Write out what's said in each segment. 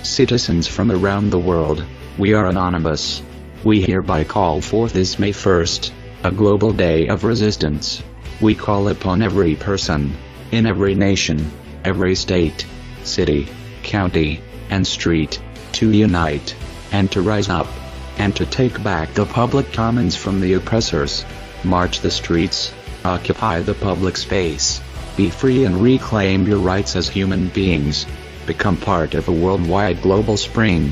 Citizens from around the world, we are anonymous. We hereby call forth this May 1st, a global day of resistance. We call upon every person, in every nation, every state, city, county, and street, to unite, and to rise up, and to take back the public commons from the oppressors. March the streets, occupy the public space. Be free and reclaim your rights as human beings. Become part of a worldwide global spring.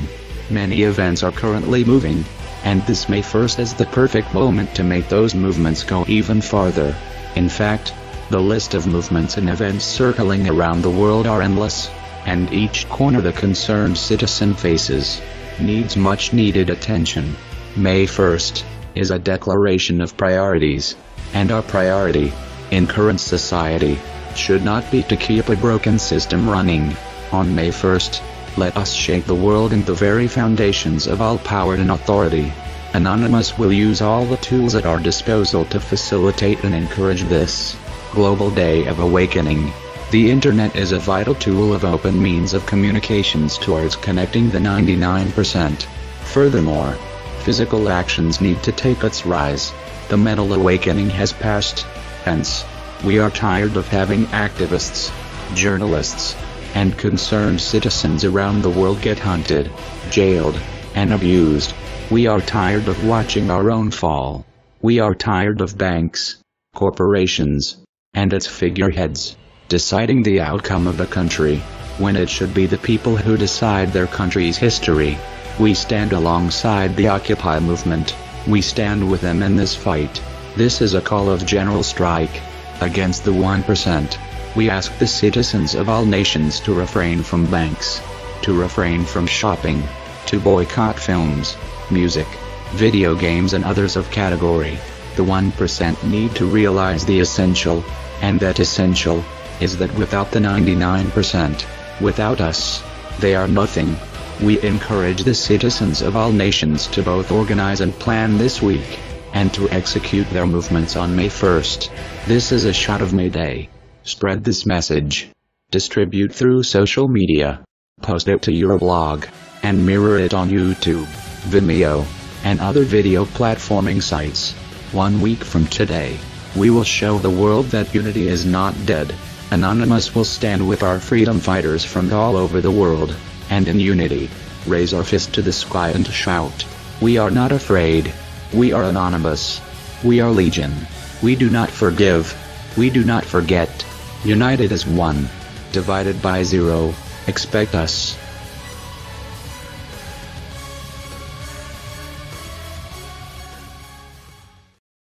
Many events are currently moving, and this May 1st is the perfect moment to make those movements go even farther. In fact, the list of movements and events circling around the world are endless, and each corner the concerned citizen faces needs much needed attention. May 1st is a declaration of priorities, and our priority, in current society, should not be to keep a broken system running. On May 1st, let us shake the world and the very foundations of all power and authority. Anonymous will use all the tools at our disposal to facilitate and encourage this global day of awakening. The internet is a vital tool of open means of communications towards connecting the 99%. Furthermore, physical actions need to take its rise. The mental awakening has passed. Hence, we are tired of having activists, journalists, and concerned citizens around the world get hunted, jailed, and abused. We are tired of watching our own fall. We are tired of banks, corporations, and its figureheads deciding the outcome of a country, when it should be the people who decide their country's history. We stand alongside the Occupy movement. We stand with them in this fight. This is a call of general strike against the 1%. We ask the citizens of all nations to refrain from banks, to refrain from shopping, to boycott films, music, video games and others of category. The 1% need to realize the essential, and that essential is that without the 99%, without us, they are nothing. We encourage the citizens of all nations to both organize and plan this week, and to execute their movements on May 1st. This is a shot of May Day. Spread this message. Distribute through social media. Post it to your blog, and mirror it on YouTube, Vimeo, and other video platforming sites. 1 week from today, we will show the world that unity is not dead. Anonymous will stand with our freedom fighters from all over the world, and in unity, raise our fist to the sky and shout, "We are not afraid. We are anonymous. We are legion. We do not forgive. We do not forget. United as one. Divided by zero. Expect us."